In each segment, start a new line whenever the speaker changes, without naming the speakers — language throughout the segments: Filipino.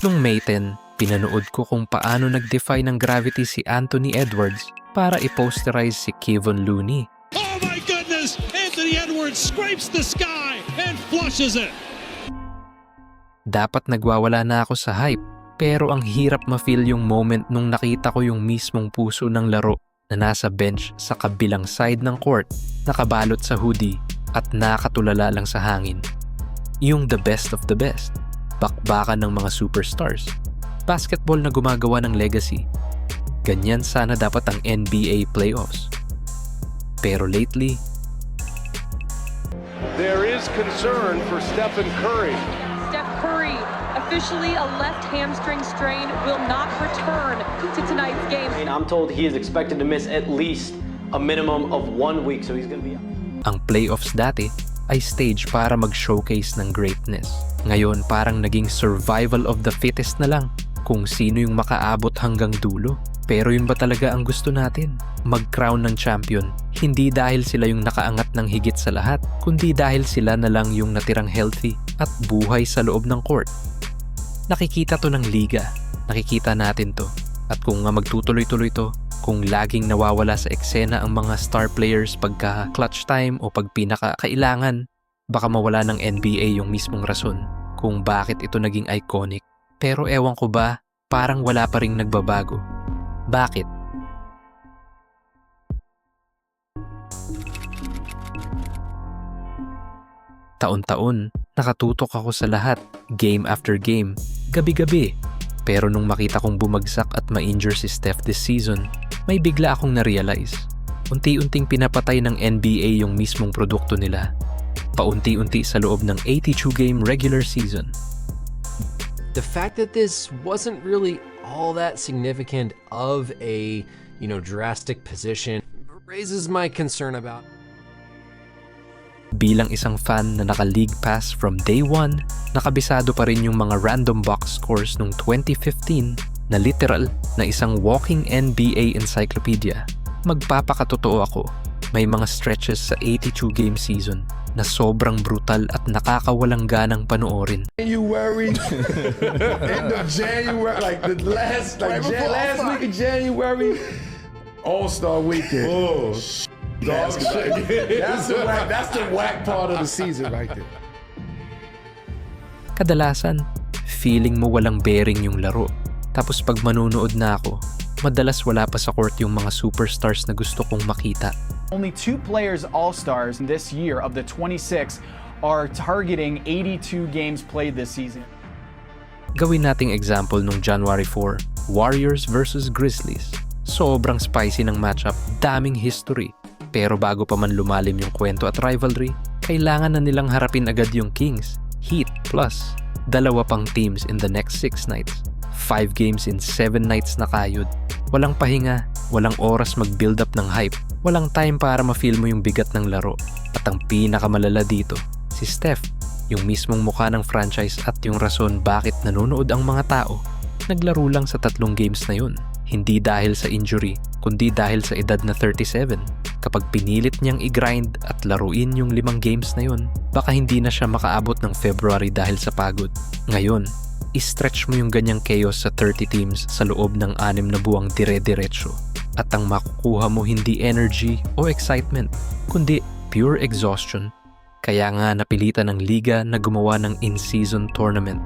Nung May 10, pinanood ko kung paano nag-defy ng gravity si Anthony Edwards para i-posterize si Kevon Looney.
Oh my goodness! Anthony Edwards scrapes the sky and flushes it!
Dapat nagwawala na ako sa hype, pero ang hirap ma-feel yung moment nung nakita ko yung mismong puso ng laro na nasa bench sa kabilang side ng court, nakabalot sa hoodie at nakatulala lang sa hangin. Yung the best of the best, bakbakan ng mga superstars, basketball na gumagawa ng legacy. Ganyan sana dapat ang NBA playoffs. Pero lately,
there is concern for Stephen Curry.
Steph Curry, officially a left hamstring strain, will not return to tonight's game.
I'm told he is expected to miss at least a minimum of 1 week, so he's going to be out.
ang playoffs dati ay stage para mag-showcase ng greatness. Ngayon parang naging survival of the fittest na lang, kung sino yung makaabot hanggang dulo. Pero yun ba talaga ang gusto natin? Mag-crown ng champion, hindi dahil sila yung nakaangat ng higit sa lahat, kundi dahil sila na lang yung natirang healthy at buhay sa loob ng court. Nakikita to ng liga, nakikita natin to. At kung nga magtutuloy-tuloy to, kung laging nawawala sa eksena ang mga star players pagka clutch time o pag pinaka-kailangan, baka mawala ng NBA yung mismong rason kung bakit ito naging iconic. Pero ewan ko ba, parang wala pa ring nagbabago. Bakit? Taon-taon, nakatutok ako sa lahat, game after game, gabi-gabi. Pero nung makita kong bumagsak at ma-injure si Steph this season, may bigla akong na-realize. Unti-unting pinapatay ng NBA yung mismong produkto nila. Paunti-unti sa loob ng 82-game regular season.
The fact that this wasn't really all that significant of a, drastic position raises my concern about.
Bilang isang fan na naka-league pass from day 1, nakabisado pa rin yung mga random box scores nung 2015 na literal na isang walking NBA encyclopedia. Magpapakatotoo ako, may mga stretches sa 82-game season na sobrang brutal at nakakawalang ganang panoorin.
January, end of January, like the last week of January, All-Star Weekend. Oh, dog shit. That's the whack part of the season right there.
Kadalasan, feeling mo walang bearing yung laro. Tapos pag manunood na ako, madalas wala pa sa court yung mga superstars na gusto kong makita.
Only 2 players all-stars this year of the 26 are targeting 82 games played this season.
Gawin nating example nung January 4, Warriors versus Grizzlies. Sobrang spicy ng matchup, daming history. Pero bago pa man lumalim yung kwento at rivalry, kailangan na nilang harapin agad yung Kings, Heat, plus 2 pang teams in the next 6 nights. 5 games in 7 nights na kayod. Walang pahinga, walang oras mag-build up ng hype, walang time para ma-feel mo yung bigat ng laro. At ang pinakamalala dito, si Steph, yung mismong mukha ng franchise at yung rason bakit nanonood ang mga tao, naglaro lang sa 3 games na yun. Hindi dahil sa injury, kundi dahil sa edad na 37. Kapag pinilit niyang i-grind at laruin yung 5 games na yun, baka hindi na siya makaabot ng February dahil sa pagod. Ngayon, i-stretch mo yung ganyang chaos sa 30 teams sa loob ng 6 na buwang dire-diretso. At ang makukuha mo hindi energy o excitement, kundi pure exhaustion. Kaya nga napilitan ng liga na gumawa ng in-season tournament.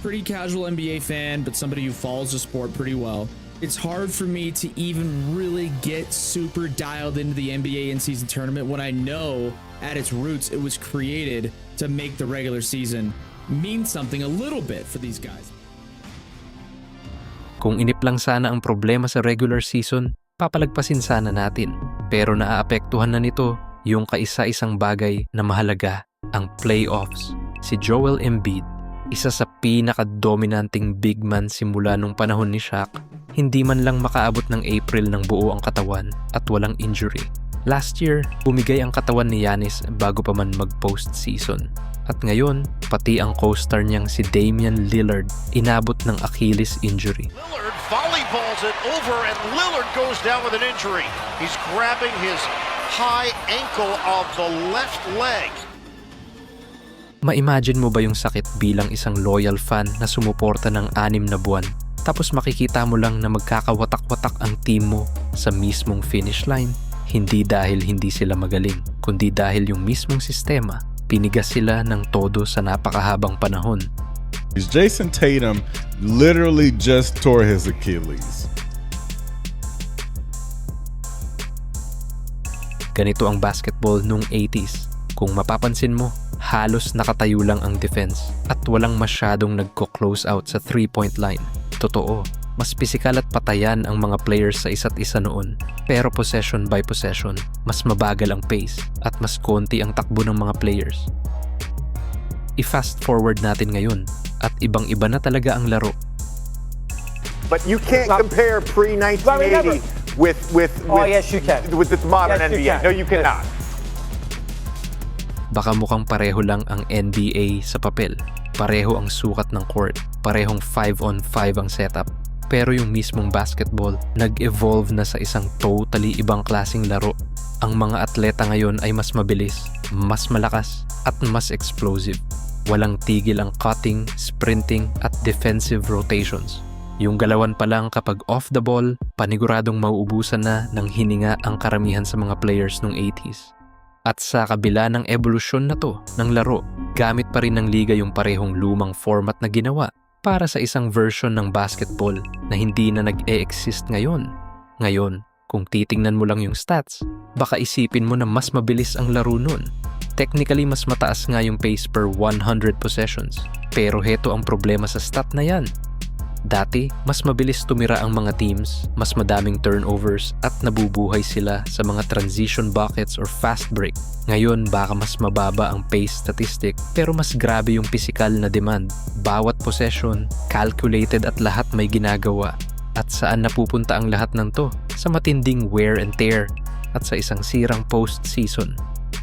Pretty casual NBA fan, but somebody who follows the sport pretty well. It's hard for me to even really get super dialed into the NBA in-season tournament when I know at its roots it was created to make the regular season mean something a little bit for these guys.
Kung inip lang sana ang problema sa regular season, papalagpasin sana natin. Pero naaapektuhan na nito yung kaisa-isang bagay na mahalaga, ang playoffs. Si Joel Embiid, isa sa pinaka-dominanting big man simula nung panahon ni Shaq, hindi man lang makaabot ng April ng buo ang katawan at walang injury. Last year, bumigay ang katawan ni Giannis bago pa man mag-postseason. At ngayon, pati ang co-star niyang si Damian Lillard inabot ng Achilles injury.
Lillard volleyballs it over and Lillard goes down with an injury. He's grabbing his high ankle of the left leg.
Ma-imagine mo ba yung sakit bilang isang loyal fan na sumuporta ng 6 na buwan? Tapos makikita mo lang na magkakawatak-watak ang team mo sa mismong finish line? Hindi dahil hindi sila magaling, kundi dahil yung mismong sistema, pinigas sila ng todo sa napakahabang panahon.
Jason Tatum literally just tore his Achilles.
Ganito ang basketball nung 80s. Kung mapapansin mo, halos nakatayo lang ang defense at walang masyadong nagko-close out sa 3-point line. Totoo, mas pisikal at patayan ang mga players sa isa't isa noon. Pero possession by possession, mas mabagal ang pace at mas konti ang takbo ng mga players. I-fast forward natin ngayon at ibang-iba na talaga ang laro.
But you can't compare pre-1980 with
yes, you can.
With the modern
Yes, you
NBA.
can.
No, you cannot.
Baka mukhang pareho lang ang NBA sa papel. Pareho ang sukat ng court. Parehong 5-on-5 ang setup. Pero yung mismong basketball, nag-evolve na sa isang totally ibang klaseng laro. Ang mga atleta ngayon ay mas mabilis, mas malakas, at mas explosive. Walang tigil ang cutting, sprinting, at defensive rotations. Yung galawan pa lang kapag off the ball, paniguradong mauubusan na ng hininga ang karamihan sa mga players nung 80s. At sa kabila ng evolusyon na to ng laro, gamit pa rin ng liga yung parehong lumang format na ginawa para sa isang version ng basketball na hindi na nag-e-exist ngayon. Ngayon, kung titingnan mo lang yung stats, baka isipin mo na mas mabilis ang laro nun. Technically, mas mataas nga yung pace per 100 possessions. Pero heto ang problema sa stat na yan. Dati, mas mabilis tumira ang mga teams, mas madaming turnovers at nabubuhay sila sa mga transition buckets or fast break. Ngayon, baka mas mababa ang pace statistic pero mas grabe yung physical na demand. Bawat possession, calculated at lahat may ginagawa. At saan napupunta ang lahat ng to? Sa matinding wear and tear at sa isang sirang postseason.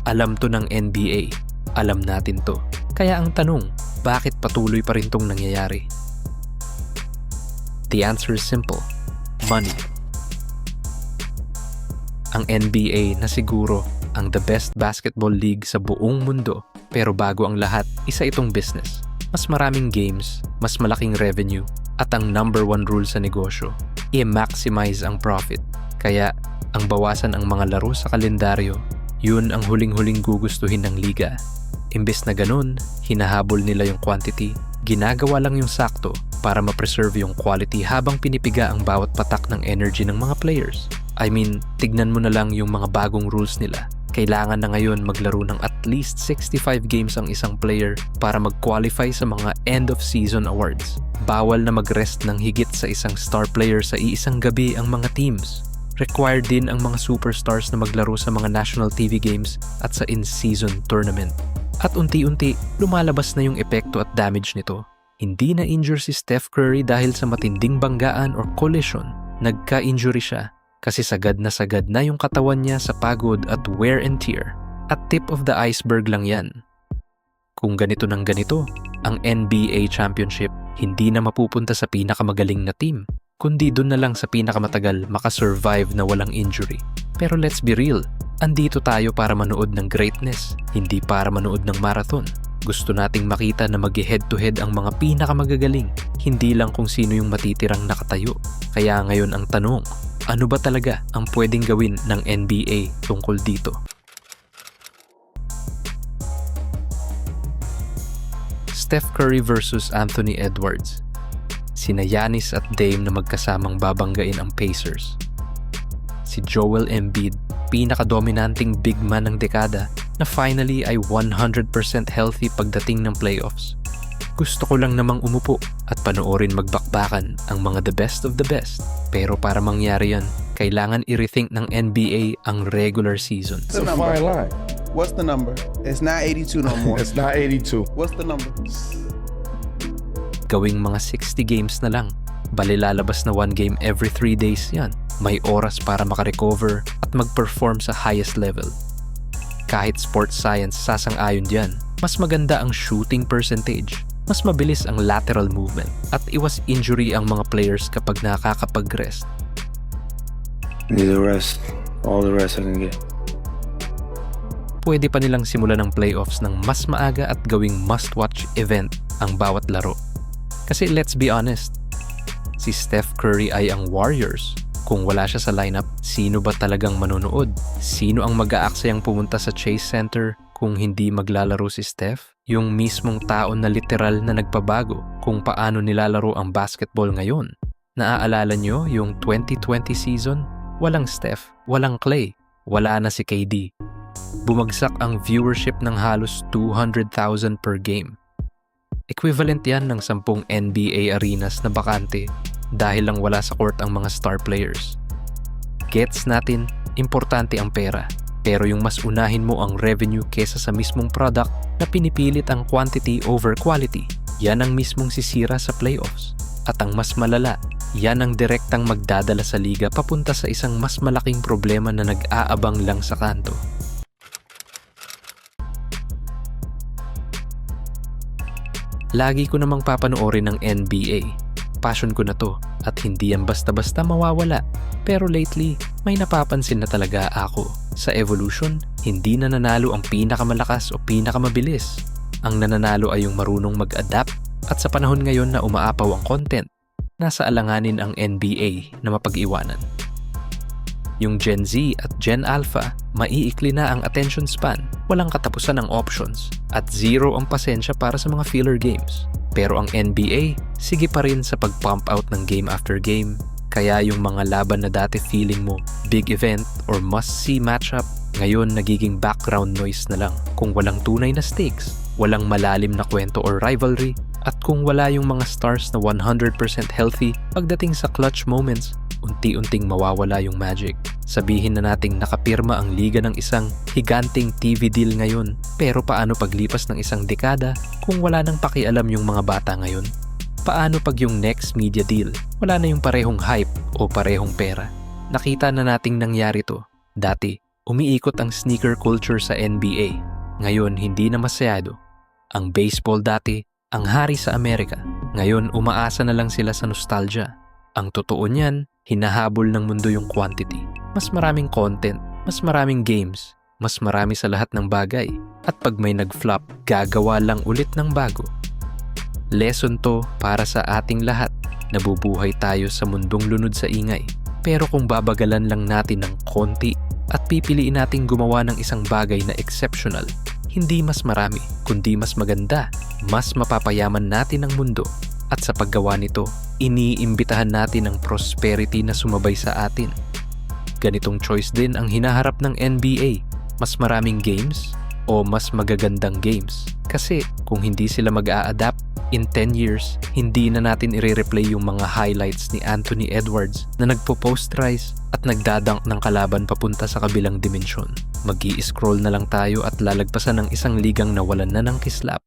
Alam to ng NBA. Alam natin to. Kaya ang tanong, bakit patuloy pa rin tong nangyayari? The answer is simple. Money. Ang NBA na siguro ang the best basketball league sa buong mundo. Pero bago ang lahat, isa itong business. Mas maraming games, mas malaking revenue, at ang number 1 rule sa negosyo, i-maximize ang profit. Kaya, ang bawasan ang mga laro sa kalendaryo, yun ang huling-huling gugustuhin ng liga. Imbes na ganun, hinahabol nila yung quantity, ginagawa lang yung sakto para ma-preserve yung quality habang pinipiga ang bawat patak ng energy ng mga players. I mean, tignan mo na lang yung mga bagong rules nila. Kailangan na ngayon maglaro ng at least 65 games ang isang player para mag-qualify sa mga end-of-season awards. Bawal na mag-rest ng higit sa isang star player sa iisang gabi ang mga teams. Required din ang mga superstars na maglaro sa mga national TV games at sa in-season tournament. At unti-unti, lumalabas na yung epekto at damage nito. Hindi na injure si Steph Curry dahil sa matinding banggaan or collision. Nagka-injury siya kasi sagad na yung katawan niya sa pagod at wear and tear. At tip of the iceberg lang yan. Kung ganito ng ganito, ang NBA Championship hindi na mapupunta sa pinakamagaling na team, kundi doon na lang sa pinakamatagal makasurvive na walang injury. Pero let's be real, andito tayo para manood ng greatness, hindi para manood ng marathon. Gusto nating makita na mag-head-to-head ang mga pinakamagagaling, hindi lang kung sino yung matitirang nakatayo. Kaya ngayon ang tanong, ano ba talaga ang pwedeng gawin ng NBA tungkol dito? Steph Curry versus Anthony Edwards. Sina Giannis at Dame na magkasamang babanggain ang Pacers. Si Joel Embiid, pinaka-dominanting big man ng dekada, na finally ay 100% healthy pagdating ng playoffs. Gusto ko lang namang umupo at panoorin magbakbakan ang mga the best of the best. Pero para mangyari yan, kailangan i-rethink ng NBA ang regular season.
It's a fine line.
What's the number? It's not 82 no more.
It's not 82.
What's the number?
Gawing mga 60 games na lang. Bali lalabas na 1 game every 3 days yan. May oras para makarecover at mag-perform sa highest level. Kahit sports science sasang-ayon diyan, mas maganda ang shooting percentage, mas mabilis ang lateral movement, at iwas injury ang mga players kapag nakakapag-rest.
Need a rest. All the rest I can get.
pwede pa nilang simulan ng playoffs ng mas maaga at gawing must-watch event ang bawat laro. Kasi let's be honest, si Steph Curry ay ang Warriors. Kung wala siya sa lineup, sino ba talagang manonood? Sino ang mag-aaksayang pumunta sa Chase Center kung hindi maglalaro si Steph? Yung mismong tao na literal na nagpabago kung paano nilalaro ang basketball ngayon. Naaalala nyo yung 2020 season? Walang Steph, walang Klay, wala na si KD. Bumagsak ang viewership ng halos 200,000 per game. Equivalent yan ng 10 NBA arenas na bakante dahil lang wala sa court ang mga star players. Gets natin, importante ang pera. Pero yung mas unahin mo ang revenue kesa sa mismong product na pinipilit ang quantity over quality, yan ang mismong sisira sa playoffs. At ang mas malala, yan ang direktang magdadala sa liga papunta sa isang mas malaking problema na nag-aabang lang sa kanto. Lagi ko namang papanoorin ng NBA. Passion ko na to at hindi yan basta-basta mawawala. Pero lately, may napapansin na talaga ako. Sa evolution, hindi na nanalo ang pinakamalakas o pinakamabilis. Ang nananalo ay yung marunong mag-adapt. At sa panahon ngayon na umaapaw ang content, nasa alanganin ang NBA na mapag-iwanan. Yung Gen Z at Gen Alpha, maiikli na ang attention span, walang katapusan ang options, at zero ang pasensya para sa mga filler games. Pero ang NBA, sige pa rin sa pag-pump out ng game after game. Kaya yung mga laban na dati feeling mo big event or must-see matchup, ngayon nagiging background noise na lang. Kung walang tunay na stakes, walang malalim na kwento or rivalry, at kung wala yung mga stars na 100% healthy, pagdating sa clutch moments, unti-unting mawawala yung magic. Sabihin na nating nakapirma ang liga ng isang higanting TV deal ngayon, pero paano paglipas ng isang dekada kung wala nang pakialam yung mga bata ngayon? Paano pag yung next media deal, wala na yung parehong hype o parehong pera? Nakita na nating nangyari to. Dati, umiikot ang sneaker culture sa NBA. Ngayon, hindi na masyado. Ang baseball dati, ang hari sa Amerika. Ngayon, umaasa na lang sila sa nostalgia. Ang totoo niyan, hinahabol ng mundo yung quantity. Mas maraming content, mas maraming games, mas marami sa lahat ng bagay. At pag may nag-flop, gagawa lang ulit ng bago. Lesson to para sa ating lahat. Nabubuhay tayo sa mundong lunod sa ingay. Pero kung babagalan lang natin ng konti at pipiliin nating gumawa ng isang bagay na exceptional, hindi mas marami, kundi mas maganda, mas mapapayaman natin ang mundo. At sa paggawa nito, iniimbitahan natin ang prosperity na sumabay sa atin. Ganitong choice din ang hinaharap ng NBA. Mas maraming games o mas magagandang games. Kasi kung hindi sila mag-a-adapt, in 10 years, hindi na natin i-replay yung mga highlights ni Anthony Edwards na nagpo-post-rise at nagdadunk ng kalaban papunta sa kabilang dimensyon. Mag-i-scroll na lang tayo at lalagpasan ng isang ligang nawalan na ng kislap.